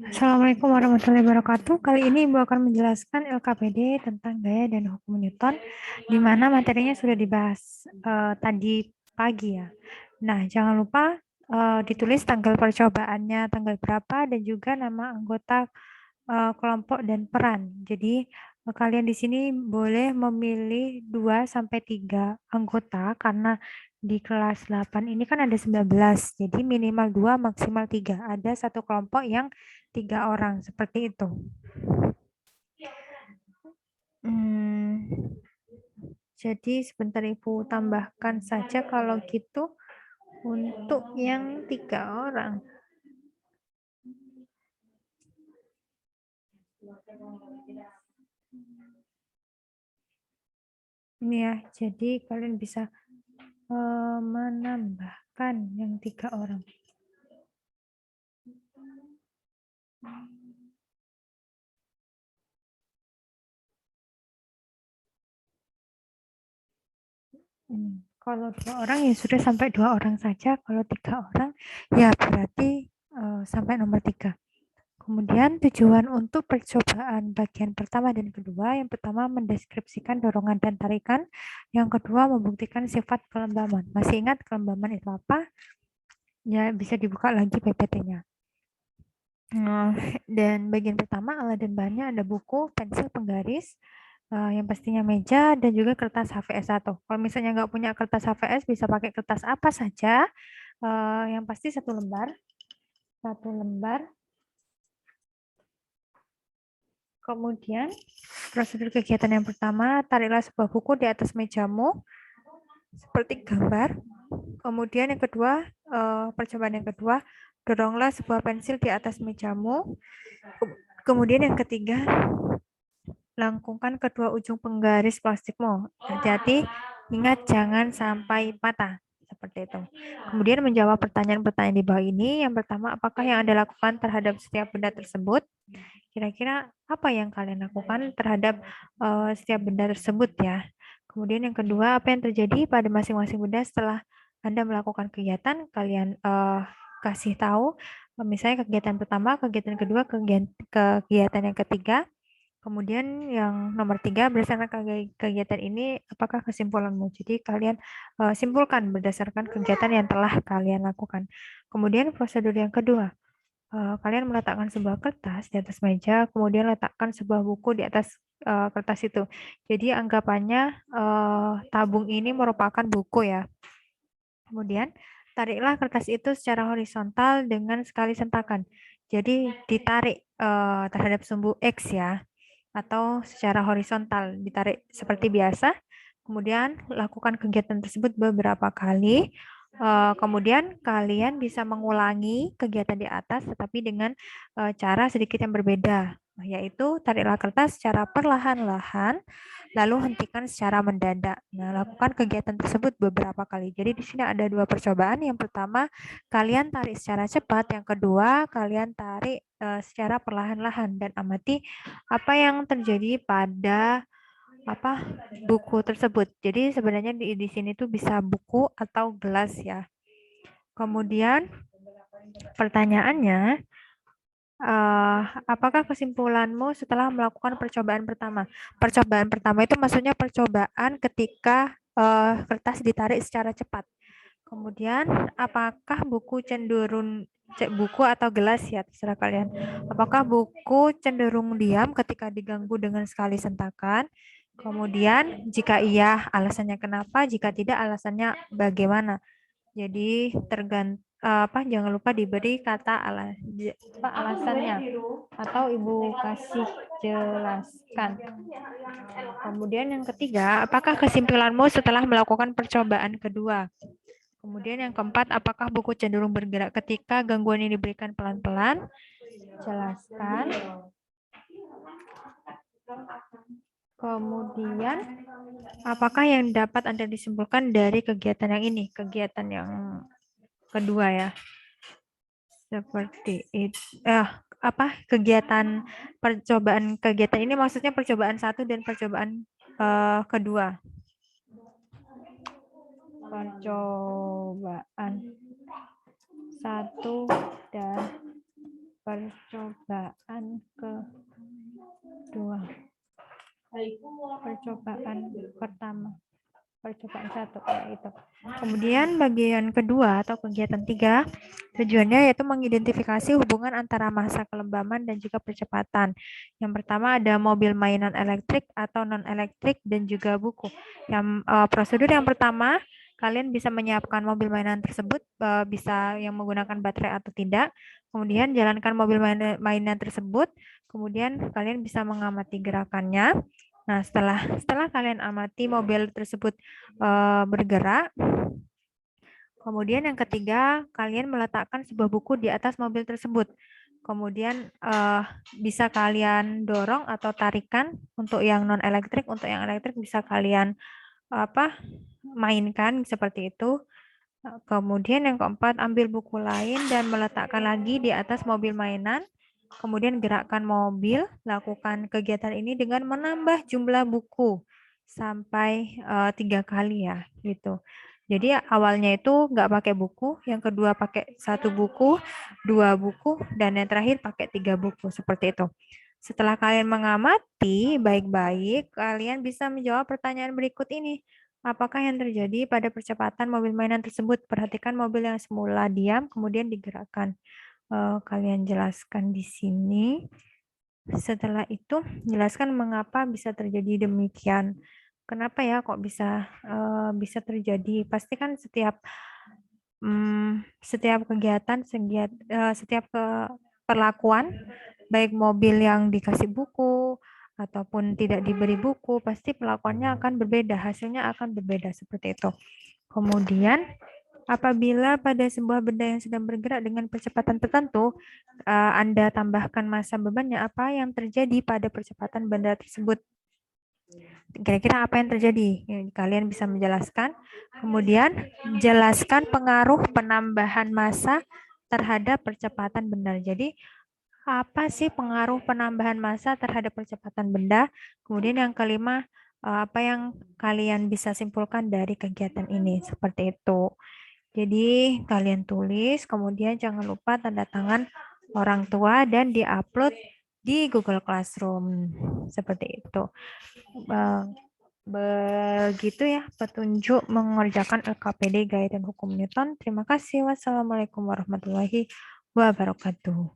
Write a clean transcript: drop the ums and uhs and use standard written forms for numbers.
Assalamualaikum warahmatullahi wabarakatuh. Kali ini Ibu akan menjelaskan LKPD tentang gaya dan hukum Newton, di mana materinya sudah dibahas tadi pagi ya. Nah, jangan lupa ditulis tanggal percobaannya, tanggal berapa, dan juga nama anggota kelompok dan peran. Jadi kalian di sini boleh memilih 2 sampai 3 anggota karena di kelas 8 ini kan ada 19. Jadi minimal 2 maksimal 3. Ada satu kelompok yang 3 orang seperti itu. Jadi sebentar Ibu tambahkan saja kalau gitu untuk yang 3 orang. Ini ya, jadi kalian bisa menambahkan yang 3 orang. Kalau 2 orang ya sudah sampai 2 orang saja. Kalau 3 orang ya berarti sampai nomor 3. Kemudian tujuan untuk percobaan bagian pertama dan kedua, yang pertama mendeskripsikan dorongan dan tarikan, yang kedua membuktikan sifat kelembaman. Masih ingat kelembaman itu apa? Ya bisa dibuka lagi PPT-nya. Dan bagian pertama alat dan bahannya ada buku, pensil, penggaris, yang pastinya meja, dan juga kertas HVS1. Kalau misalnya nggak punya kertas HVS, bisa pakai kertas apa saja. Yang pasti satu lembar. Kemudian prosedur kegiatan yang pertama, tariklah sebuah buku di atas mejamu seperti gambar. Kemudian yang kedua, percobaan yang kedua, doronglah sebuah pensil di atas mejamu. Kemudian yang ketiga, langkungkan kedua ujung penggaris plastikmu. Hati-hati, ingat jangan sampai patah. Seperti itu. Kemudian menjawab pertanyaan-pertanyaan di bawah ini. Yang pertama, apakah yang Anda lakukan terhadap setiap benda tersebut? Kira-kira apa yang kalian lakukan terhadap setiap benda tersebut ya? Kemudian yang kedua, apa yang terjadi pada masing-masing benda setelah Anda melakukan kegiatan? Kalian kasih tahu, misalnya kegiatan pertama, kegiatan kedua, kegiatan yang ketiga. Kemudian yang nomor 3, berdasarkan kegiatan ini, apakah kesimpulanmu? Jadi kalian simpulkan berdasarkan kegiatan yang telah kalian lakukan. Kemudian prosedur yang kedua, kalian meletakkan sebuah kertas di atas meja, kemudian letakkan sebuah buku di atas kertas itu. Jadi anggapannya tabung ini merupakan buku ya. Kemudian tariklah kertas itu secara horizontal dengan sekali sentakan. Jadi ditarik terhadap sumbu X ya, atau secara horizontal ditarik seperti biasa. Kemudian lakukan kegiatan tersebut beberapa kali. Kemudian kalian bisa mengulangi kegiatan di atas tetapi dengan cara sedikit yang berbeda, yaitu tariklah kertas secara perlahan-lahan lalu hentikan secara mendadak. Nah, lakukan kegiatan tersebut beberapa kali. Jadi di sini ada 2 percobaan. Yang pertama, kalian tarik secara cepat. Yang kedua, kalian tarik secara perlahan-lahan dan amati apa yang terjadi pada buku tersebut. Jadi sebenarnya di sini tuh bisa buku atau gelas ya. Kemudian pertanyaannya, apakah kesimpulanmu setelah melakukan percobaan pertama? Percobaan pertama itu maksudnya percobaan ketika kertas ditarik secara cepat. Kemudian, apakah buku buku atau gelas ya, terserah kalian. Apakah buku cenderung diam ketika diganggu dengan sekali sentakan? Kemudian, jika iya, alasannya kenapa? Jika tidak, alasannya bagaimana? Jadi jangan lupa diberi kata alasannya atau Ibu kasih jelaskan. Kemudian yang ketiga, apakah kesimpulanmu setelah melakukan percobaan kedua? Kemudian yang keempat, apakah buku cenderung bergerak ketika gangguan ini diberikan pelan-pelan? Jelaskan. Kemudian, apakah yang dapat Anda disimpulkan dari kegiatan yang ini? Kegiatan yang kedua ya. Seperti itu. Kegiatan ini maksudnya percobaan 1 dan percobaan kedua. Percobaan 1 1 dan percobaan kedua. Percobaan pertama. Percobaan 1 ya itu. Kemudian bagian kedua atau kegiatan 3 tujuannya yaitu mengidentifikasi hubungan antara massa kelembaman dan juga percepatan. Yang pertama ada mobil mainan elektrik atau non elektrik dan juga buku. Yang prosedur yang pertama kalian bisa menyiapkan mobil mainan tersebut bisa yang menggunakan baterai atau tidak. Kemudian jalankan mobil mainan tersebut. Kemudian kalian bisa mengamati gerakannya. Nah, setelah kalian amati mobil tersebut bergerak, kemudian yang ketiga, kalian meletakkan sebuah buku di atas mobil tersebut. Kemudian bisa kalian dorong atau tarikan untuk yang non elektrik, untuk yang elektrik bisa kalian mainkan seperti itu. Kemudian yang keempat, ambil buku lain dan meletakkan lagi di atas mobil mainan. Kemudian gerakkan mobil, lakukan kegiatan ini dengan menambah jumlah buku sampai 3 kali ya, gitu. Jadi awalnya itu nggak pakai buku, yang kedua pakai 1 buku, 2 buku, dan yang terakhir pakai 3 buku, seperti itu. Setelah kalian mengamati baik-baik, kalian bisa menjawab pertanyaan berikut ini. Apakah yang terjadi pada percepatan mobil mainan tersebut? Perhatikan mobil yang semula diam, kemudian digerakkan. Kalian jelaskan di sini. Setelah itu, jelaskan mengapa bisa terjadi demikian. Kenapa ya kok bisa terjadi? Pasti kan setiap kegiatan, setiap perlakuan, baik mobil yang dikasih buku ataupun tidak diberi buku, pasti perlakuannya akan berbeda, hasilnya akan berbeda seperti itu. Kemudian apabila pada sebuah benda yang sedang bergerak dengan percepatan tertentu, Anda tambahkan massa bebannya, apa yang terjadi pada percepatan benda tersebut? Kira-kira apa yang terjadi? Kalian bisa menjelaskan. Kemudian, jelaskan pengaruh penambahan massa terhadap percepatan benda. Jadi, apa sih pengaruh penambahan massa terhadap percepatan benda? Kemudian yang kelima, apa yang kalian bisa simpulkan dari kegiatan ini? Seperti itu. Jadi kalian tulis, kemudian jangan lupa tanda tangan orang tua dan diupload di Google Classroom. Seperti itu. Begitu ya petunjuk mengerjakan LKPD Gaya dan Hukum Newton. Terima kasih. Wassalamualaikum warahmatullahi wabarakatuh.